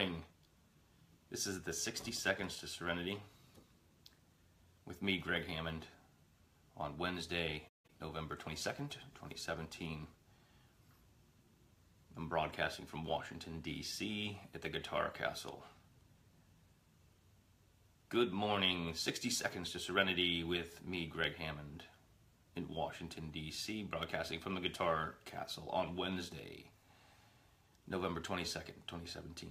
morning. This is the 60 Seconds to Serenity with me, Gregg Hammond, on Wednesday, November 22nd, 2017. I'm broadcasting from Washington, D.C. at the Guitar Castle. Good morning, 60 Seconds to Serenity with me, Gregg Hammond, in Washington, D.C., broadcasting from the Guitar Castle on Wednesday, November 22nd, 2017.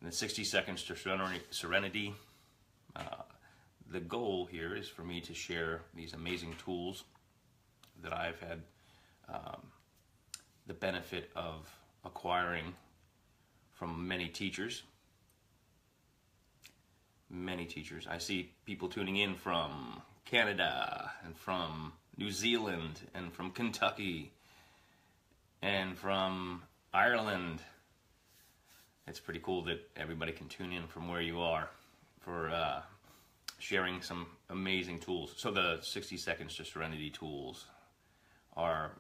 And the 60 Seconds to Serenity, the goal here is for me to share these amazing tools that I've had the benefit of acquiring from many teachers. Many teachers. I see people tuning in from Canada and from New Zealand and from Kentucky and from Ireland. It's pretty cool that everybody can tune in from where you are for sharing some amazing tools. So the 60 Seconds to Serenity tools are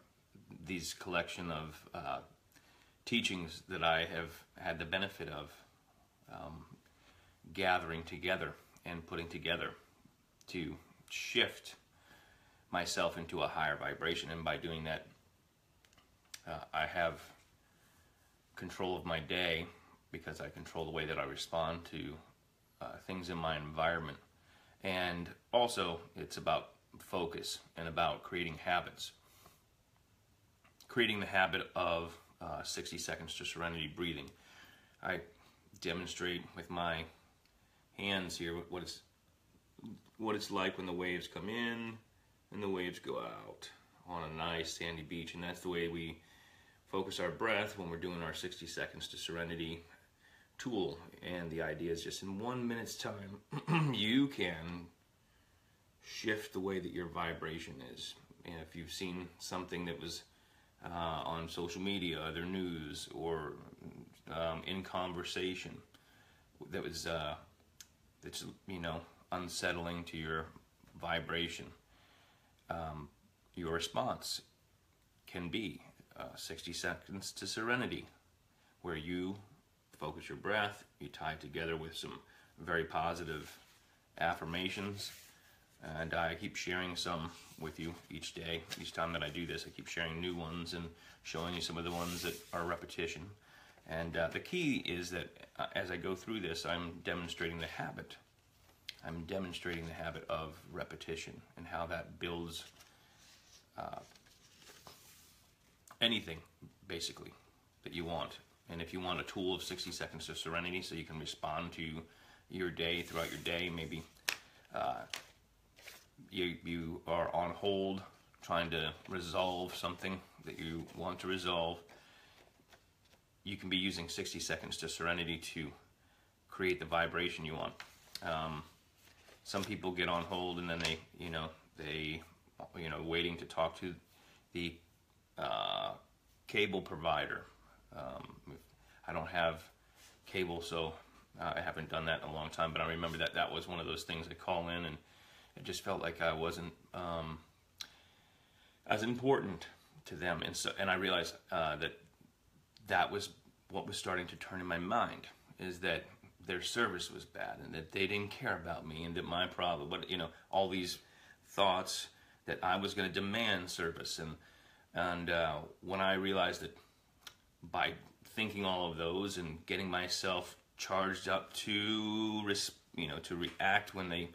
these collection of teachings that I have had the benefit of gathering together and putting together to shift myself into a higher vibration. And by doing that, I have control of my day because I control the way that I respond to things in my environment. And also, it's about focus and about creating habits. Creating the habit of 60 Seconds to Serenity breathing. I demonstrate with my hands here what it's like when the waves come in and the waves go out on a nice sandy beach. And that's the way we focus our breath when we're doing our 60 Seconds to Serenity tool. And the idea is just in 1 minute's time, you can shift the way that your vibration is. And if you've seen something that was on social media, other news, or in conversation that was that's unsettling to your vibration, your response can be 60 Seconds to Serenity, where you focus your breath, you tie it together with some very positive affirmations, and I keep sharing some with you each day. Each time that I do this, I keep sharing new ones and showing you some of the ones that are repetition. And the key is that as I go through this, I'm demonstrating the habit. I'm demonstrating the habit of repetition and how that builds anything, basically, that you want. And if you want a tool of 60 Seconds to Serenity so you can respond to your day, throughout your day, maybe you are on hold trying to resolve something that you want to resolve, you can be using 60 Seconds to Serenity to create the vibration you want. Some people get on hold and then they waiting to talk to the cable provider. I don't have cable, so I haven't done that in a long time, but I remember that was one of those things. I call in and it just felt like I wasn't as important to them, and I realized that was what was starting to turn in my mind, is that their service was bad and that they didn't care about me and that my problem, but all these thoughts that I was going to demand service, and when I realized that by thinking all of those and getting myself charged up to react when they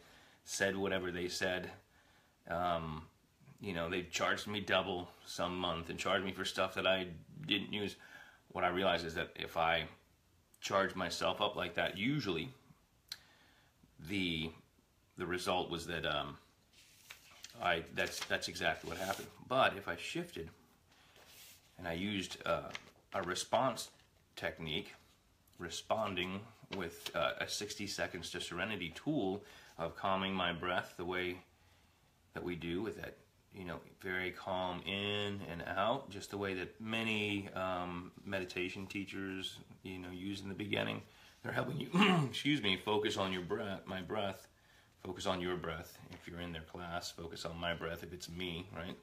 said whatever they said, they charged me double some month and charged me for stuff that I didn't use. What I realized is that if I charge myself up like that, usually the result was that that's exactly what happened. But if I shifted and I used a response technique, responding with a 60 Seconds to Serenity tool of calming my breath the way that we do with that, very calm in and out, just the way that many meditation teachers, use in the beginning. They're helping you, excuse me, focus on your breath, my breath, focus on your breath. If you're in their class, focus on my breath if it's me, right?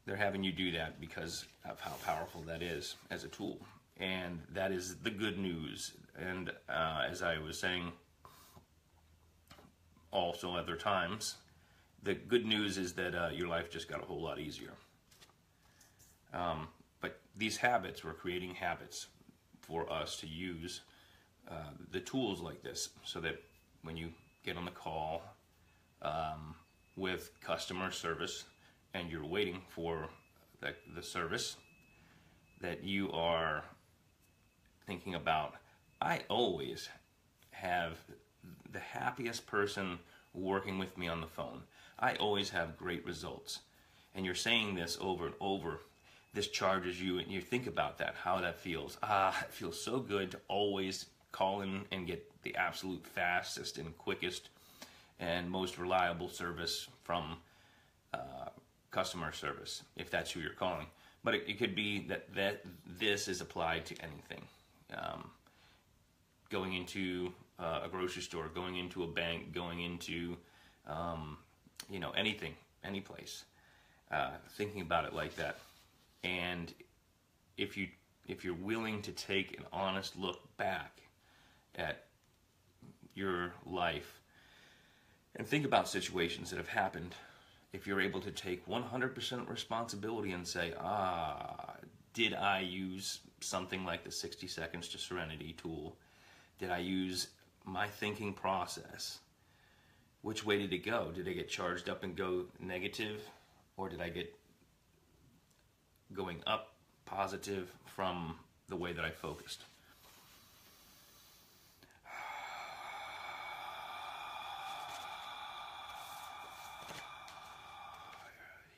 They're having you do that because of how powerful that is as a tool. And that is the good news. And as I was saying also other times, the good news is that your life just got a whole lot easier. But these habits, we're creating habits for us to use the tools like this, so that when you get on the call with customer service and you're waiting for the service, that you are thinking about, I always have the happiest person working with me on the phone. I always have great results. And you're saying this over and over. This charges you, and you think about that, how that feels. It feels so good to always call in and get the absolute fastest and quickest and most reliable service from customer service, if that's who you're calling. But it could be that this is applied to anything. Going into a grocery store, going into a bank, going into anything, any place. Thinking about it like that. And if you're willing to take an honest look back at your life and think about situations that have happened, if you're able to take 100% responsibility and say, did I use something like the 60 Seconds to Serenity tool? Did I use my thinking process? Which way did it go? Did I get charged up and go negative? Or did I get going up positive from the way that I focused?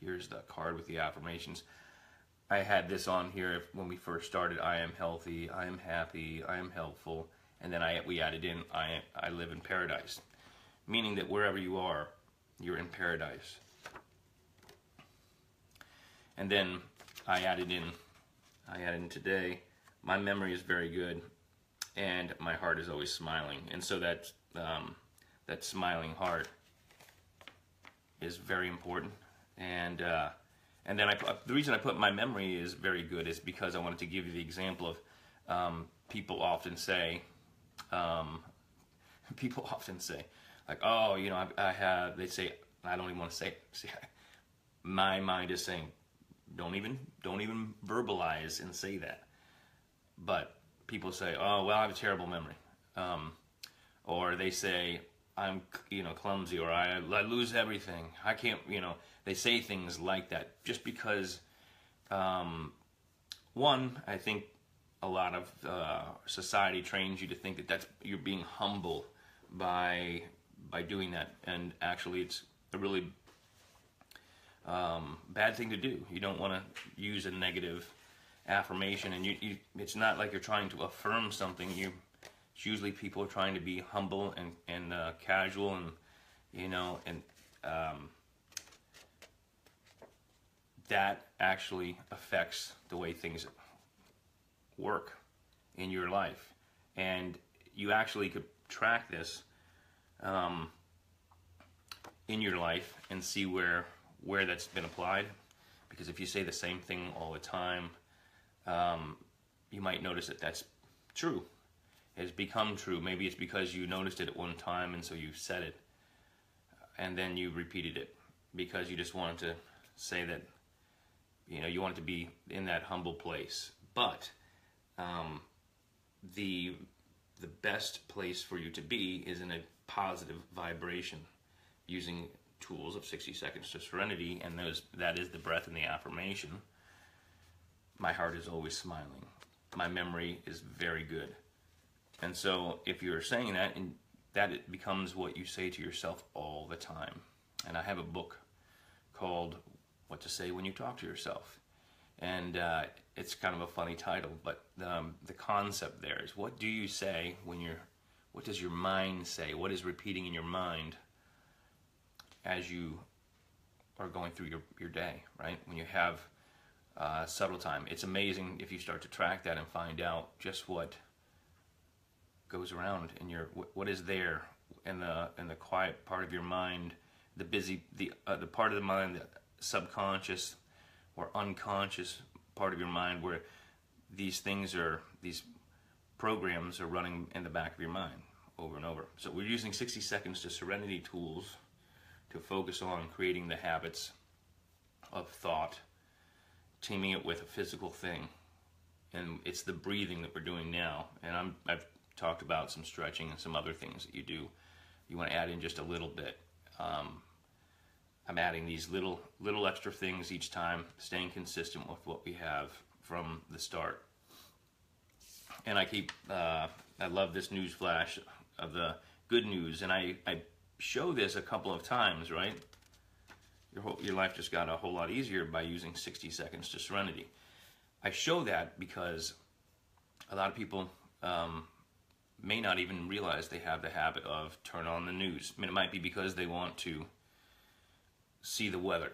Here's the card with the affirmations. I had this on here when we first started. I am healthy, I am happy, I am helpful. And then we added in, I live in paradise. Meaning that wherever you are, you're in paradise. And then I added in today, my memory is very good and my heart is always smiling. And so that smiling heart is very important. And then the reason I put my memory is very good is because I wanted to give you the example of people often say, like, oh, they say, I don't even want to say it. See, my mind is saying, don't even verbalize and say that. But people say, oh, well, I have a terrible memory. Or they say, I'm, clumsy, or I lose everything. I can't, they say things like that just because, one, I think a lot of society trains you to think that you're being humble by doing that, and actually it's a really bad thing to do. You don't want to use a negative affirmation, and it's not like you're trying to affirm something. It's usually people are trying to be humble and casual, and that actually affects the way things work in your life. And you actually could track this in your life and see where that's been applied. Because if you say the same thing all the time, you might notice that that's true. It's become true. Maybe it's because you noticed it at one time and so you said it, and then you repeated it because you just wanted to say that, you want to be in that humble place. But the best place for you to be is in a positive vibration using tools of 60 Seconds to Serenity, and that is the breath and the affirmation. My heart is always smiling. My memory is very good. And so if you're saying that, and that it becomes what you say to yourself all the time. And I have a book called What to Say When You Talk to Yourself. And it's kind of a funny title, but the concept there is, what do you say what does your mind say? What is repeating in your mind as you are going through your day, right? When you have subtle time. It's amazing if you start to track that and find out just what goes around in what is there in the quiet part of your mind, the part of the mind, the subconscious or unconscious part of your mind, where these things are these programs are running in the back of your mind over and over. So we're using 60 seconds to Serenity tools to focus on creating the habits of thought, teaming it with a physical thing. And it's the breathing that we're doing now. And I've talked about some stretching and some other things that you do. You want to add in just a little bit. I'm adding these little extra things each time, staying consistent with what we have from the start. And I love this news flash of the good news, and I show this a couple of times, right? Your life just got a whole lot easier by using 60 seconds to Serenity. I show that because a lot of people may not even realize they have the habit of turn on the news. I mean, it might be because they want to see the weather,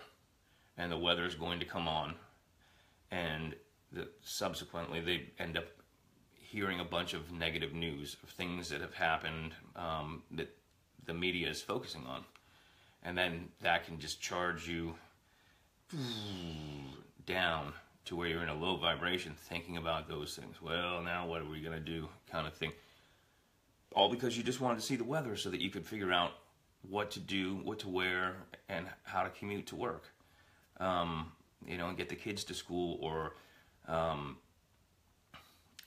and the weather is going to come on, and subsequently they end up hearing a bunch of negative news of things that have happened that the media is focusing on. And then that can just charge you down to where you're in a low vibration thinking about those things. Well, now what are we going to do kind of thing. All because you just wanted to see the weather so that you could figure out what to do, what to wear, and how to commute to work. You know, and get the kids to school, or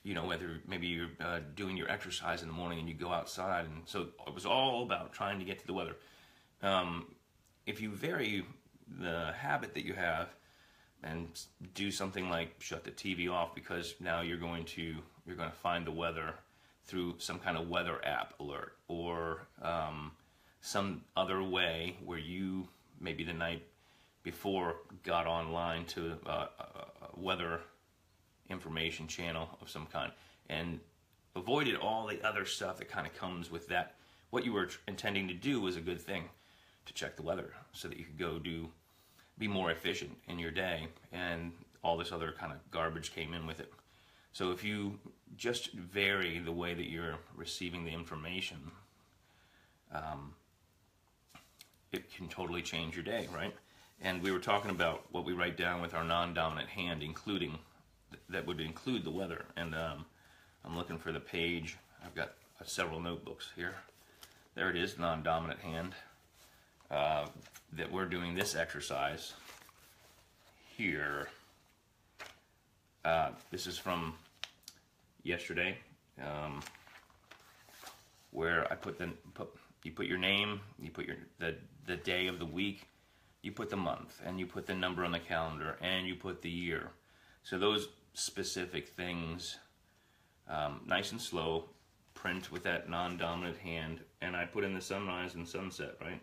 you know, whether maybe you're doing your exercise in the morning and you go outside. And so it was all about trying to get to the weather. If you vary the habit that you have and do something like shut the TV off, because now you're going to find the weather through some kind of weather app alert, or some other way where you maybe the night before got online to a weather information channel of some kind and avoided all the other stuff that kind of comes with that. What you were intending to do was a good thing, to check the weather so that you could go be more efficient in your day, and all this other kind of garbage came in with it. So if you just vary the way that you're receiving the information, it can totally change your day, right? And we were talking about what we write down with our non-dominant hand, that would include the weather. And I'm looking for the page. I've got several notebooks here. There it is, non-dominant hand. That we're doing this exercise here. This is from yesterday, where I you put your name, you put the day of the week, you put the month, and you put the number on the calendar, and you put the year. So those specific things, nice and slow, print with that non-dominant hand, and I put in the sunrise and sunset, right?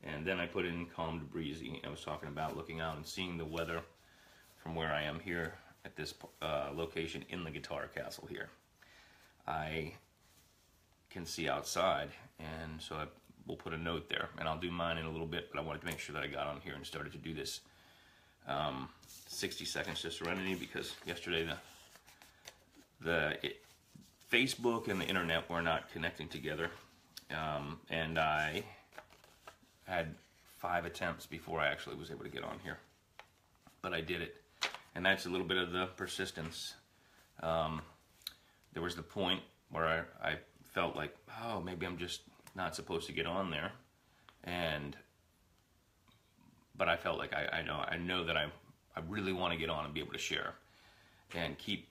And then I put in calm to breezy. I was talking about looking out and seeing the weather from where I am here at this location in the guitar castle here. I can see outside, and so we'll put a note there, and I'll do mine in a little bit, but I wanted to make sure that I got on here and started to do this 60 seconds to Serenity, because yesterday Facebook and the internet were not connecting together, and I had 5 attempts before I actually was able to get on here, but I did it. And that's a little bit of the persistence. There was the point where I felt like, oh, maybe I'm just not supposed to get on there, but I felt like I know that I really want to get on and be able to share and keep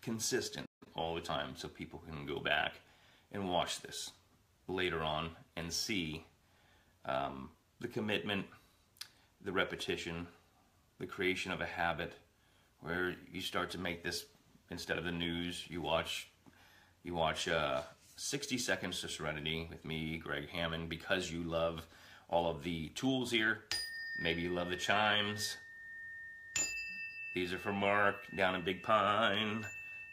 consistent all the time, so people can go back and watch this later on and see the commitment, the repetition, the creation of a habit, where you start to make this, instead of the news, you watch 60 Seconds to Serenity with me, Gregg Hammond, because you love all of the tools here. Maybe you love the chimes. These are for Mark down in Big Pine.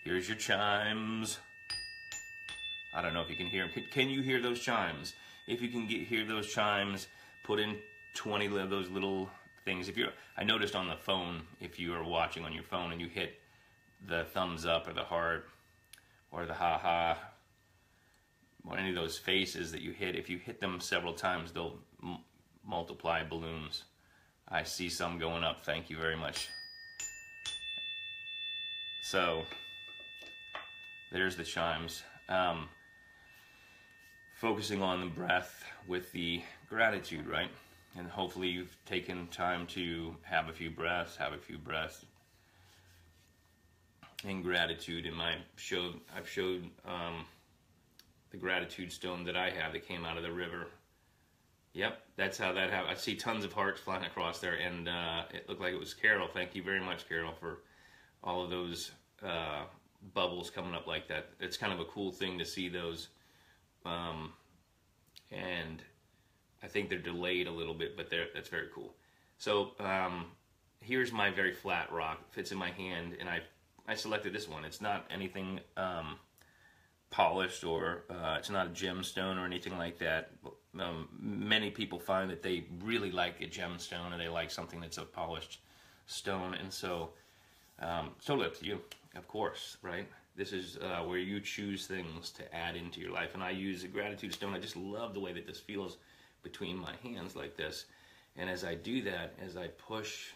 Here's your chimes. I don't know if you can hear them. Can you hear those chimes? If you can hear those chimes, put in 20 of those little things. I noticed on the phone, if you are watching on your phone and you hit the thumbs up or the heart or the ha-ha, or any of those faces that you hit, if you hit them several times, they'll multiply balloons. I see some going up. Thank you very much. So there's the chimes. Focusing on the breath with the gratitude, right? And hopefully you've taken time to have a few breaths in gratitude. In my show, I've showed the gratitude stone that I have that came out of the river. Yep, that's how that happened. I see tons of hearts flying across there, and it looked like it was Carol. Thank you very much, Carol, for all of those bubbles coming up like that. It's kind of a cool thing to see those. And I think they're delayed a little bit, but that's very cool. So here's my very flat rock. Fits in my hand, and I selected this one. It's not anything polished, or it's not a gemstone or anything like that. Many people find that they really like a gemstone, or they like something that's a polished stone, and so it's totally up to you, of course, right? This is where you choose things to add into your life. And I use a gratitude stone. I just love the way that this feels between my hands like this. And as I do that, as I push,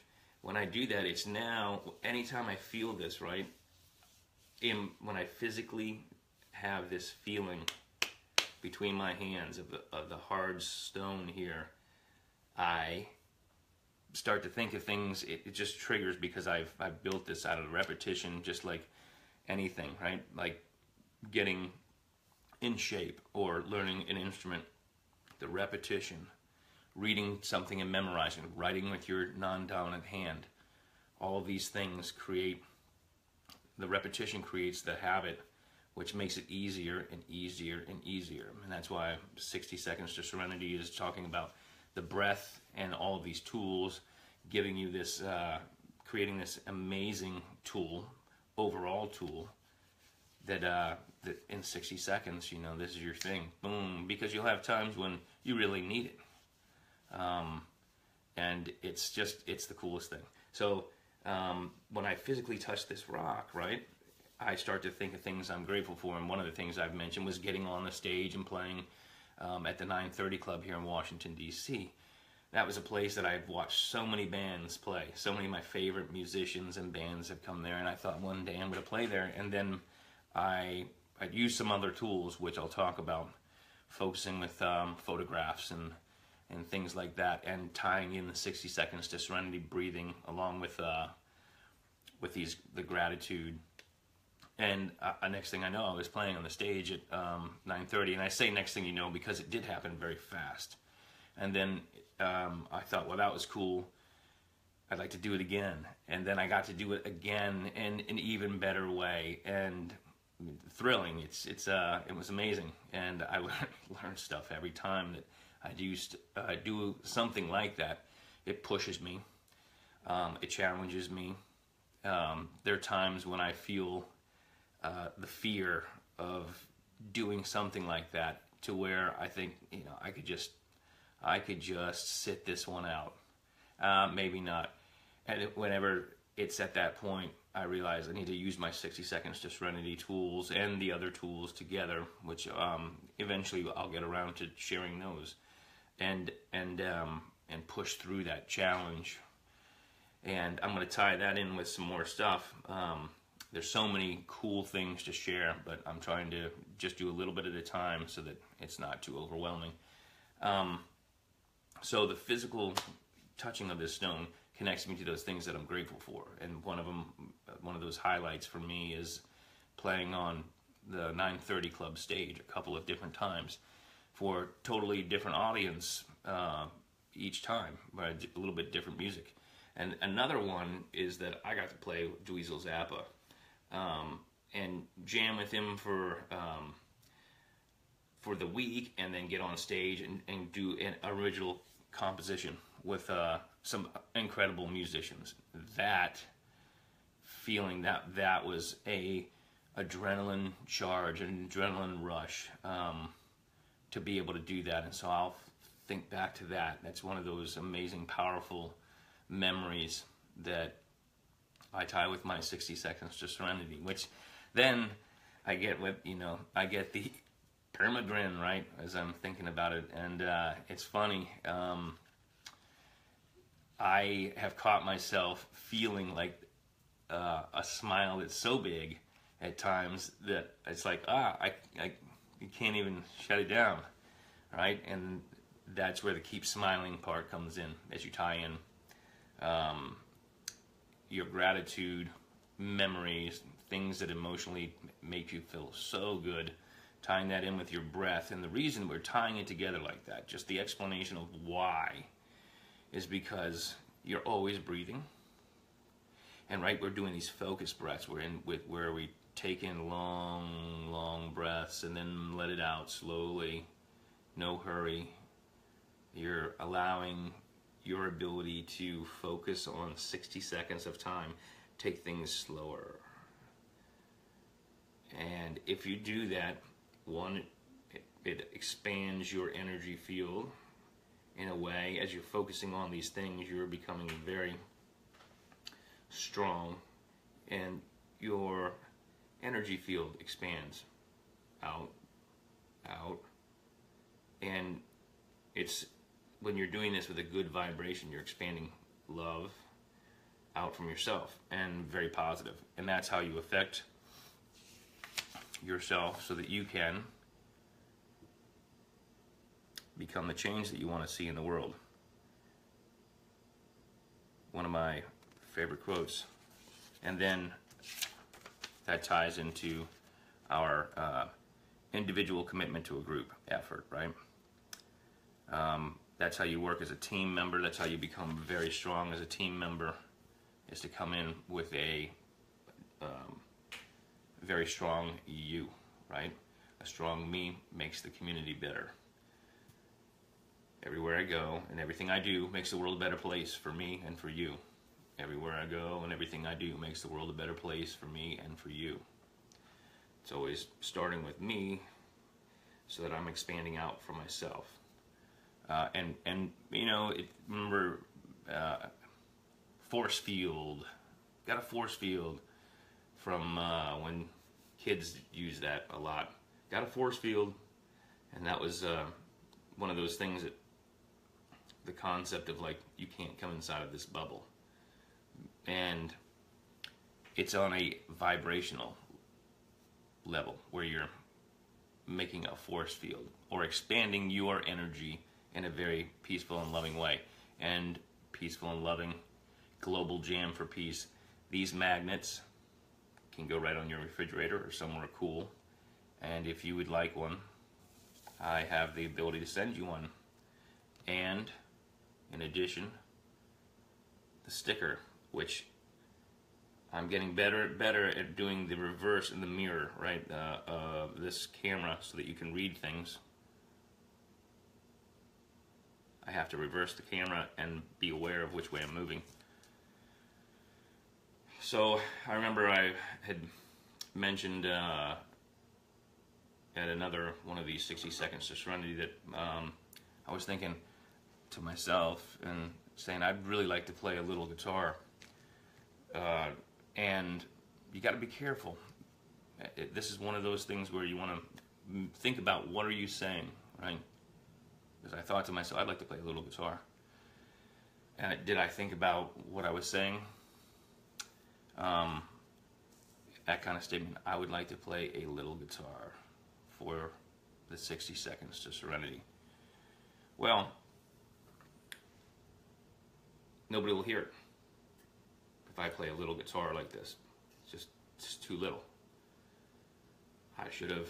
when I do that, it's now, anytime I feel this, right? When I physically have this feeling between my hands of the hard stone here, I start to think of things. It just triggers, because I've built this out of repetition, just like anything, right? Like getting in shape or learning an instrument, the repetition, reading something and memorizing, writing with your non-dominant hand. All of these things create, the repetition creates the habit, which makes it easier and easier and easier. And that's why 60 Seconds to Serenity is talking about the breath and all of these tools, giving you this, creating this amazing tool, overall tool, that in 60 seconds, you know, this is your thing. Boom. Because you'll have times when you really need it. And it's the coolest thing. So when I physically touch this rock, right, I start to think of things I'm grateful for. And one of the things I've mentioned was getting on the stage and playing at the 930 Club here in Washington, D.C. That was a place that I've watched so many bands play. So many of my favorite musicians and bands have come there, and I thought one day I'm going to play there. And then I used some other tools, which I'll talk about, focusing with photographs and things like that, and tying in the 60 Seconds to Serenity breathing along with the gratitude. And next thing I know, I was playing on the stage at 9:30, and I say next thing you know because it did happen very fast. And then I thought, well, that was cool. I'd like to do it again. And then I got to do it again in an even better way, and thrilling. It was amazing, and I learned stuff every time that I do something like that. It pushes me. It challenges me. There are times when I feel the fear of doing something like that, to where I think, you know, I could just sit this one out. Maybe not. And whenever it's at that point, I realize I need to use my 60 Seconds to Serenity tools and the other tools together, which eventually I'll get around to sharing those, and push through that challenge. And I'm going to tie that in with some more stuff. There's so many cool things to share, but I'm trying to just do a little bit at a time so that it's not too overwhelming. So the physical touching of this stone connects me to those things that I'm grateful for. And one of those highlights for me is playing on the 930 Club stage a couple of different times for totally different audience each time, but a little bit different music. And another one is that I got to play with Dweezil Zappa and jam with him for the week, and then get on stage and do an original composition with some incredible musicians. That feeling, that was a adrenaline charge, an adrenaline rush, to be able to do that. And so I'll think back to that. That's one of those amazing, powerful memories that I tie with my 60 Seconds to Serenity, which then I get with, I get the permagrin, right, as I'm thinking about it. And it's funny, I have caught myself feeling like a smile that's so big at times that it's like, you can't even shut it down, right? And that's where the keep smiling part comes in, as you tie in your gratitude, memories, things that emotionally make you feel so good, tying that in with your breath. And the reason we're tying it together like that, just the explanation of why, is because you're always breathing. And right, we're doing these focus breaths. We're in with where we take in long, long breaths and then let it out slowly, no hurry. You're allowing your ability to focus on 60 seconds of time, take things slower. And if you do that, one, it expands your energy field in a way. As you're focusing on these things, you're becoming very strong, and your energy field expands out, and it's when you're doing this with a good vibration, you're expanding love out from yourself, and very positive. And that's how you affect yourself so that you can become the change that you want to see in the world. One of my favorite quotes. And then that ties into our individual commitment to a group effort, right? That's how you work as a team member. That's how you become very strong as a team member, is to come in with a very strong you, right? A strong me makes the community better. Everywhere I go and everything I do makes the world a better place for me and for you. Everywhere I go and everything I do makes the world a better place for me and for you. It's always starting with me so that I'm expanding out for myself. And you know, remember, force field. Got a force field from when kids use that a lot. Got a force field, and that was one of those things that the concept of like, you can't come inside of this bubble. And it's on a vibrational level where you're making a force field or expanding your energy in a very peaceful and loving way. And peaceful and loving, global jam for peace. These magnets can go right on your refrigerator or somewhere cool. And if you would like one, I have the ability to send you one. And in addition, the sticker, which I'm getting better at doing the reverse in the mirror, right? This camera, so that you can read things. I have to reverse the camera and be aware of which way I'm moving. So I remember I had mentioned at another one of these 60 Seconds to Serenity that I was thinking to myself and saying, I'd really like to play a little guitar. And you got to be careful. This is one of those things where you want to think about, what are you saying, right? Because I thought to myself, I'd like to play a little guitar. And did I think about what I was saying? That kind of statement, I would like to play a little guitar for the 60 Seconds to Serenity. Well, nobody will hear it if I play a little guitar like this. It's just too little. I should have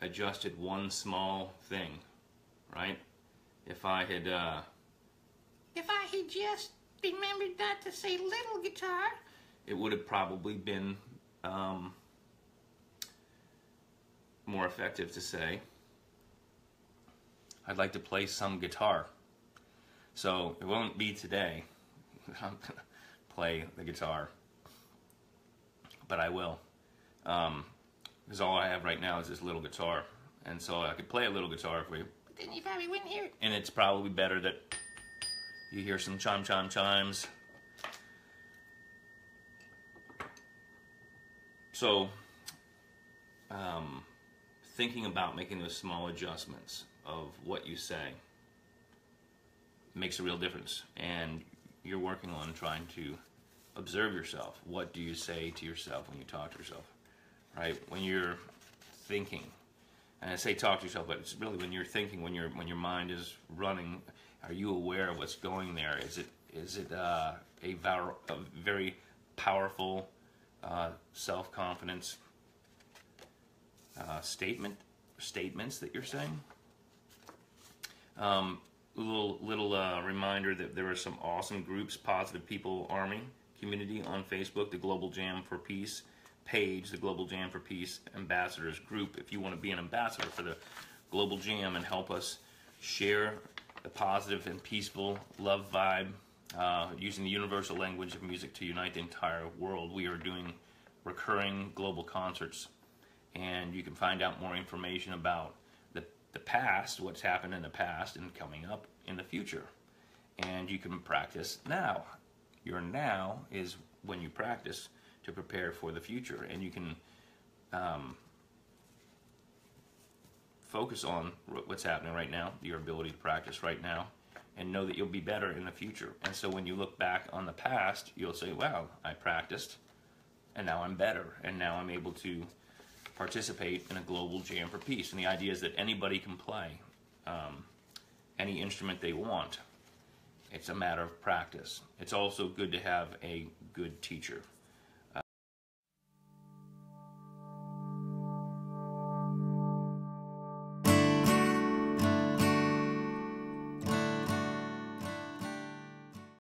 adjusted one small thing, right? If I had just remembered not to say little guitar, it would have probably been more effective to say, I'd like to play some guitar. So it won't be today. I'm gonna play the guitar, but I will. Because all I have right now is this little guitar, and so I could play a little guitar for you. But then you probably wouldn't hear it. And it's probably better that you hear some chimes. So, thinking about making those small adjustments of what you say makes a real difference. And you're working on trying to observe yourself. What do you say to yourself when you talk to yourself, right? When you're thinking, and I say talk to yourself, but it's really when you're thinking, when your mind is running, are you aware of what's going there? Is it a very powerful self-confidence statements that you're saying? Little reminder that there are some awesome groups, Positive People Army community on Facebook, the Global Jam for Peace page, the Global Jam for Peace Ambassadors group. If you want to be an ambassador for the Global Jam and help us share the positive and peaceful love vibe, using the universal language of music to unite the entire world, we are doing recurring global concerts, and you can find out more information about the past, what's happened in the past and coming up in the future. And you can practice now. Your now is when you practice to prepare for the future, and you can focus on what's happening right now, your ability to practice right now, and know that you'll be better in the future. And so when you look back on the past, you'll say, wow, I practiced, and now I'm better, and now I'm able to participate in a global jam for peace. And the idea is that anybody can play any instrument they want. It's a matter of practice. It's also good to have a good teacher.